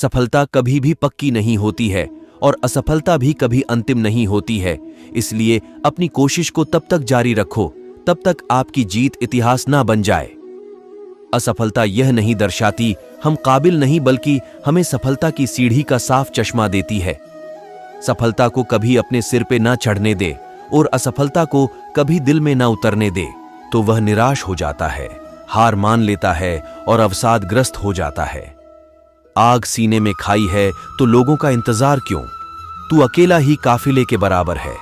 सफलता कभी भी पक्की नहीं होती है और असफलता भी कभी अंतिम नहीं होती है। इसलिए अपनी कोशिश को तब तक जारी रखो तब तक आपकी जीत इतिहास ना बन जाए। असफलता यह नहीं दर्शाती हम काबिल नहीं, बल्कि हमें सफलता की सीढ़ी का साफ चश्मा देती है। सफलता को कभी अपने सिर पे ना चढ़ने दे और असफलता को कभी दिल में ना उतरने दे, तो वह निराश हो जाता है, हार मान लेता है और अवसादग्रस्त हो जाता है। आग सीने में खाई है तो लोगों का इंतजार क्यों? तू अकेला ही काफिले के बराबर है।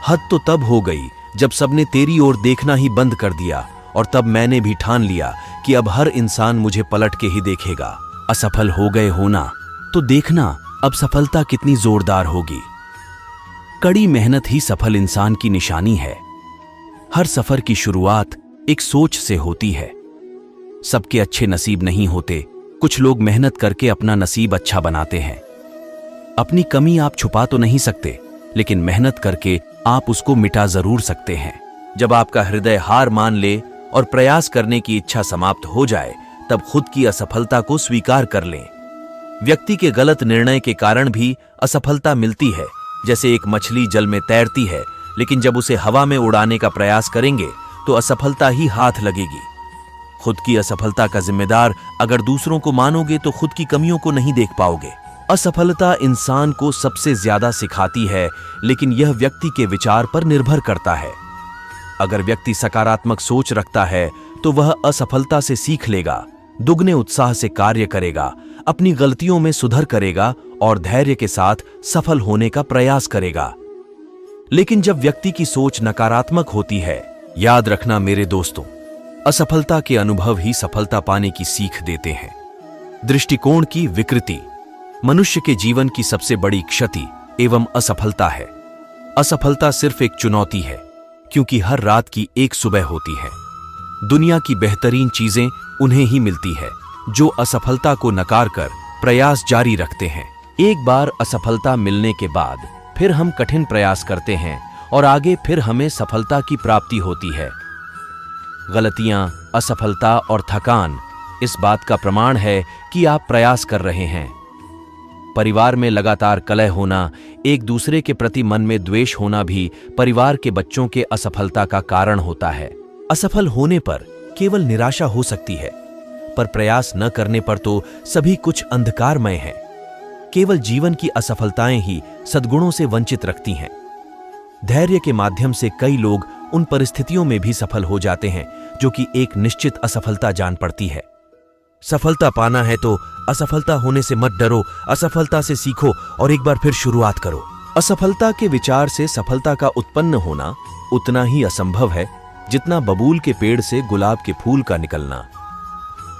हद तो तब हो गई जब सबने तेरी ओर देखना ही बंद कर दिया और तब मैंने भी ठान लिया कि अब हर इंसान मुझे पलट के ही देखेगा। असफल हो गए हो ना, तो देखना अब सफलता कितनी जोरदार होगी। कड़ी मेहनत ही सफल इंसान की निशानी है। हर सफर की शुरुआत एक सोच से होती है। सबके अच्छे नसीब नहीं होते, कुछ लोग मेहनत करके अपना नसीब अच्छा बनाते हैं। अपनी कमी आप छुपा तो नहीं सकते, लेकिन मेहनत करके आप उसको मिटा जरूर सकते हैं। जब आपका हृदय हार मान ले और प्रयास करने की इच्छा समाप्त हो जाए, तब खुद की असफलता को स्वीकार कर लें। व्यक्ति के गलत निर्णय के कारण भी असफलता मिलती है। जैसे एक मछली जल में तैरती है, लेकिन जब उसे हवा में उड़ाने का प्रयास करेंगे तो असफलता ही हाथ लगेगी। खुद की असफलता का जिम्मेदार अगर दूसरों को मानोगे तो खुद की कमियों को नहीं देख पाओगे। असफलता इंसान को सबसे ज्यादा सिखाती है, लेकिन यह व्यक्ति के विचार पर निर्भर करता है। अगर व्यक्ति सकारात्मक सोच रखता है तो वह असफलता से सीख लेगा, दुगने उत्साह से कार्य करेगा, अपनी गलतियों में सुधार करेगा और धैर्य के साथ सफल होने का प्रयास करेगा। लेकिन जब व्यक्ति की सोच नकारात्मक होती है, याद रखना मेरे दोस्तों, असफलता के अनुभव ही सफलता पाने की सीख देते हैं। दृष्टिकोण की विकृति मनुष्य के जीवन की सबसे बड़ी क्षति एवं असफलता है। असफलता सिर्फ एक चुनौती है, क्योंकि हर रात की एक सुबह होती है। दुनिया की बेहतरीन चीजें उन्हें ही मिलती है जो असफलता को नकार कर प्रयास जारी रखते हैं। एक बार असफलता मिलने के बाद फिर हम कठिन प्रयास करते हैं और आगे फिर हमें सफलता की प्राप्ति होती है। गलतियां, असफलता और थकान इस बात का प्रमाण है कि आप प्रयास कर रहे हैं। परिवार में लगातार कलह होना, एक दूसरे के प्रति मन में द्वेष होना भी परिवार के बच्चों के असफलता का कारण होता है। असफल होने पर केवल निराशा हो सकती है, पर प्रयास न करने पर तो सभी कुछ अंधकारमय है। केवल जीवन की असफलताएं ही सद्गुणों से वंचित रखती हैं। धैर्य के माध्यम से कई लोग उन परिस्थितियों में भी सफल हो जाते हैं जो कि एक निश्चित असफलता जान पड़ती है। सफलता पाना है तो असफलता होने से मत डरो, असफलता से सीखो और एक बार फिर शुरुआत करो। असफलता के विचार से सफलता का उत्पन्न होना उतना ही असंभव है जितना बबूल के पेड़ से गुलाब के फूल का निकलना।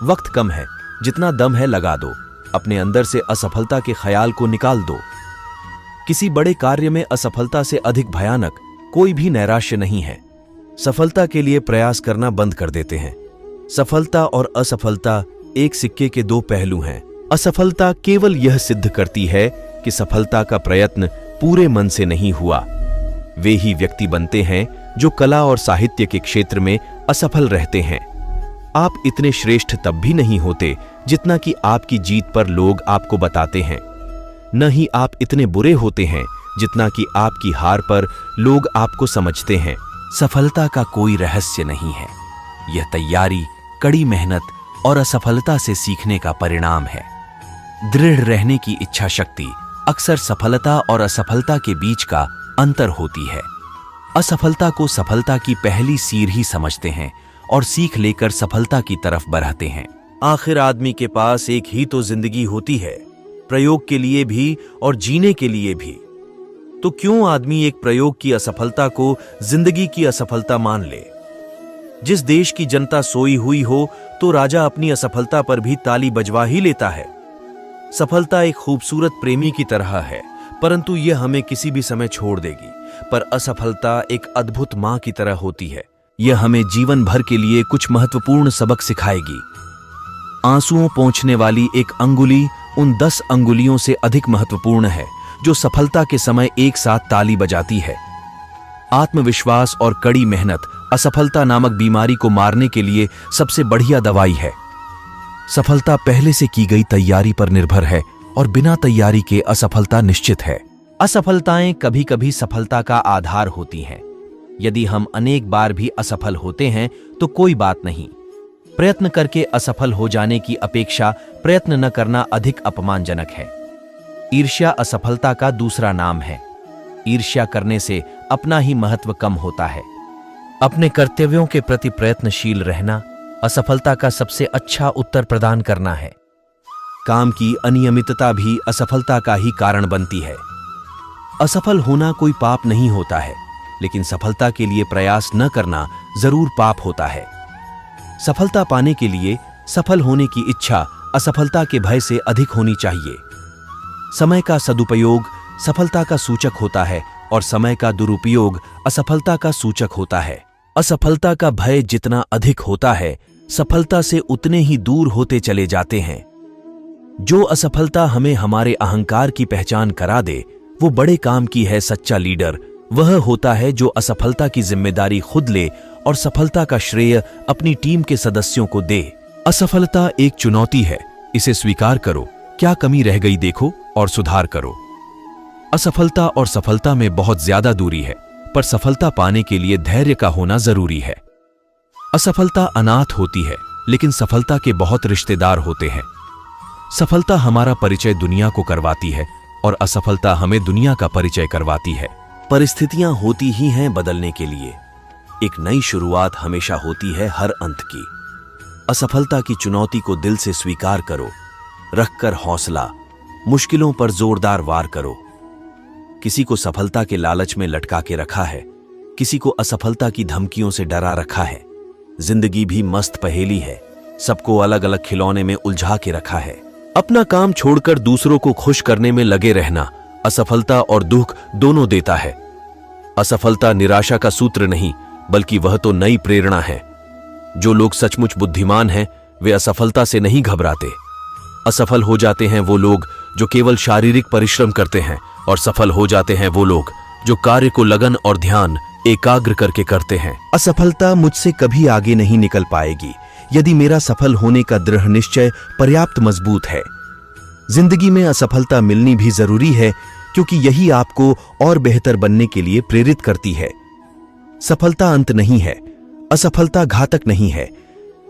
वक्त कम है, जितना दम है लगा दो। अपने अंदर से असफलता के ख्याल को निकाल दो। किसी बड़े कार्य में असफलता से अधिक भयानक कोई भी नैराश्य नहीं है। सफलता के लिए प्रयास करना बंद कर देते हैं। सफलता और असफलता एक सिक्के के दो पहलू हैं। असफलता केवल यह सिद्ध करती है कि सफलता का प्रयत्न पूरे मन से नहीं हुआ। वे ही व्यक्ति बनते हैं जो कला और साहित्य के क्षेत्र में असफल रहते हैं। आप इतने श्रेष्ठ तब भी नहीं होते जितना कि आपकी जीत पर लोग आपको बताते हैं। न ही आप इतने बुरे होते हैं जितना कि आपकी हार पर लोग आपको समझते हैं। सफलता का कोई रहस्य नहीं है। यह तैयारी, कड़ी मेहनत और असफलता से सीखने का परिणाम है। दृढ़ रहने की इच्छा शक्ति अक्सर सफलता और असफलता के बीच का अंतर होती है। असफलता को सफलता की पहली सीढ़ी ही समझते हैं और सीख लेकर सफलता की तरफ बढ़ते हैं। आखिर आदमी के पास एक ही तो जिंदगी होती है, प्रयोग के लिए भी और जीने के लिए भी। तो क्यों आदमी एक प्रयोग की असफलता को जिंदगी की असफलता मान ले? जिस देश की जनता सोई हुई हो तो राजा अपनी असफलता पर भी ताली बजवा ही लेता है। सफलता एक खूबसूरत प्रेमी की तरह है, परंतु यह हमें किसी भी समय छोड़ देगी। पर असफलता एक अद्भुत मां की तरह होती है। यह हमें जीवन भर के लिए कुछ महत्वपूर्ण सबक सिखाएगी। आंसुओं पोंछने वाली एक अंगुली उन 10 अंगुलियों से अधिक महत्वपूर्ण है जो सफलता के समय एक साथ ताली बजाती है। आत्मविश्वास और कड़ी मेहनत असफलता नामक बीमारी को मारने के लिए सबसे बढ़िया दवाई है। सफलता पहले से की गई तैयारी पर निर्भर है और बिना तैयारी के असफलता निश्चित है। असफलताएं कभी कभी सफलता का आधार होती हैं। यदि हम अनेक बार भी असफल होते हैं तो कोई बात नहीं। प्रयत्न करके असफल हो जाने की अपेक्षा प्रयत्न न करना अधिक अपमानजनक है। ईर्ष्या असफलता का दूसरा नाम है। ईर्ष्या करने से अपना ही महत्व कम होता है। अपने कर्तव्यों के प्रति प्रयत्नशील रहना असफलता का सबसे अच्छा उत्तर प्रदान करना है। काम की अनियमितता भी असफलता का ही कारण बनती है। असफल होना कोई पाप नहीं होता है, लेकिन सफलता के लिए प्रयास न करना जरूर पाप होता है। सफलता पाने के लिए सफल होने की इच्छा असफलता के भय से अधिक होनी चाहिए। समय का सदुपयोग सफलता का सूचक होता है और समय का दुरुपयोग असफलता का सूचक होता है। असफलता का भय जितना अधिक होता है, सफलता से उतने ही दूर होते चले जाते हैं। जो असफलता हमें हमारे अहंकार की पहचान करा दे, वो बड़े काम की है। सच्चा लीडर वह होता है जो असफलता की जिम्मेदारी खुद ले और सफलता का श्रेय अपनी टीम के सदस्यों को दे। असफलता एक चुनौती है, इसे स्वीकार करो। क्या कमी रह गई देखो और सुधार करो। असफलता और सफलता में बहुत ज्यादा दूरी है, पर सफलता पाने के लिए धैर्य का होना जरूरी है। असफलता अनाथ होती है, लेकिन सफलता के बहुत रिश्तेदार होते हैं। सफलता हमारा परिचय दुनिया को करवाती है और असफलता हमें दुनिया का परिचय करवाती है। परिस्थितियां होती ही हैं बदलने के लिए। एक नई शुरुआत हमेशा होती है हर अंत की। असफलता की चुनौती को दिल से स्वीकार करो, रखकर हौसला, मुश्किलों पर जोरदार वार करो। किसी को सफलता के लालच में लटका के रखा है, किसी को असफलता की धमकियों से डरा रखा है। जिंदगी भी मस्त पहेली है, सबको अलग अलग खिलौने में उलझा के रखा है। अपना काम छोड़कर दूसरों को खुश करने में लगे रहना असफलता और दुख दोनों देता है। असफलता निराशा का सूत्र नहीं, बल्कि वह तो नई प्रेरणा है। जो लोग सचमुच बुद्धिमान हैं, वे असफलता से नहीं घबराते। असफल हो जाते हैं वो लोग जो केवल शारीरिक परिश्रम करते हैं, और सफल हो जाते हैं वो लोग जो कार्य को लगन और ध्यान एकाग्र करके करते हैं। असफलता मुझसे कभी आगे नहीं निकल पाएगी यदि मेरा सफल होने का दृढ़ निश्चय पर्याप्त मजबूत है। जिंदगी में असफलता मिलनी भी जरूरी है, क्योंकि यही आपको और बेहतर बनने के लिए प्रेरित करती है। सफलता अंत नहीं है, असफलता घातक नहीं है।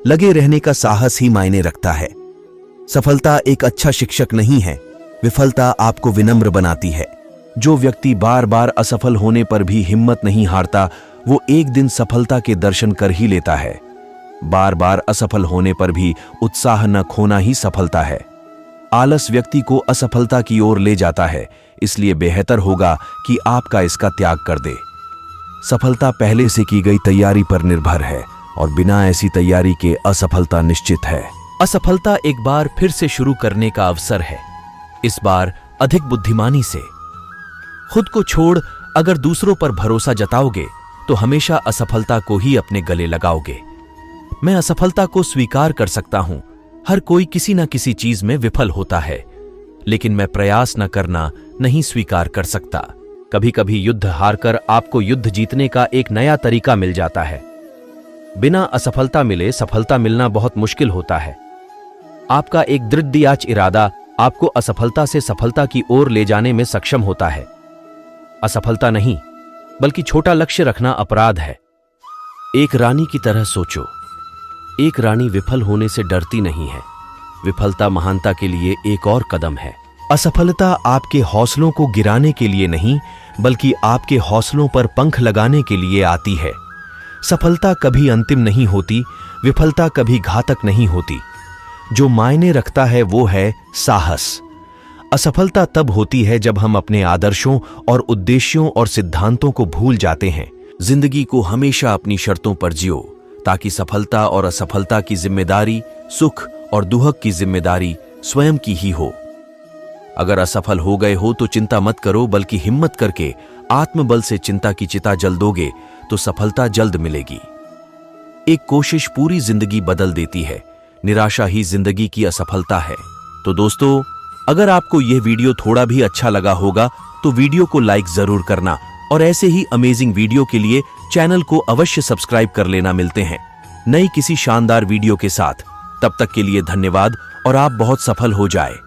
लगे रहने का साहस ही मायने रखता है। सफलता एक अच्छा शिक्षक नहीं है, विफलता आपको विनम्र बनाती है। जो व्यक्ति बार बार असफल होने पर भी हिम्मत नहीं हारता, वो एक दिन सफलता के दर्शन कर ही लेता है। बार बार असफल होने पर भी उत्साह न खोना ही सफलता है। आलस व्यक्ति को असफलता की ओर ले जाता है, इसलिए बेहतर होगा कि आपका इसका त्याग कर दे। सफलता पहले से की गई तैयारी पर निर्भर है और बिना ऐसी तैयारी के असफलता निश्चित है। असफलता एक बार फिर से शुरू करने का अवसर है, इस बार अधिक बुद्धिमानी से। खुद को छोड़ अगर दूसरों पर भरोसा जताओगे तो हमेशा असफलता को ही अपने गले लगाओगे। मैं असफलता को स्वीकार कर सकता हूं। हर कोई किसी न किसी चीज में विफल होता है, लेकिन मैं प्रयास न करना नहीं स्वीकार कर सकता। कभी कभी युद्ध हारकर आपको युद्ध जीतने का एक नया तरीका मिल जाता है। बिना असफलता मिले सफलता मिलना बहुत मुश्किल होता है। आपका एक दृढ़ इरादा आपको असफलता से सफलता की ओर ले जाने में सक्षम होता है। असफलता नहीं, बल्कि छोटा लक्ष्य रखना अपराध है। एक रानी की तरह सोचो। एक रानी विफल होने से डरती नहीं है। विफलता महानता के लिए एक और कदम है। असफलता आपके हौसलों को गिराने के लिए नहीं, बल्कि आपके हौसलों पर पंख लगाने के लिए आती है। सफलता कभी अंतिम नहीं होती, विफलता कभी घातक नहीं होती। जो मायने रखता है वो है साहस। असफलता तब होती है जब हम अपने आदर्शों और उद्देश्यों और सिद्धांतों को भूल जाते हैं। जिंदगी को हमेशा अपनी शर्तों पर जियो, ताकि सफलता और असफलता की जिम्मेदारी, सुख और दुख की जिम्मेदारी स्वयं की ही हो। अगर असफल हो गए हो तो चिंता मत करो, बल्कि हिम्मत करके आत्मबल से चिंता की चिता जल दोगे तो सफलता जल्द मिलेगी। एक कोशिश पूरी जिंदगी बदल देती है। निराशा ही जिंदगी की असफलता है। तो दोस्तों, अगर आपको यह वीडियो थोड़ा भी अच्छा लगा होगा तो वीडियो को लाइक जरूर करना और ऐसे ही अमेजिंग वीडियो के लिए चैनल को अवश्य सब्सक्राइब कर लेना। मिलते हैं नई किसी शानदार वीडियो के साथ। तब तक के लिए धन्यवाद और आप बहुत सफल हो जाए।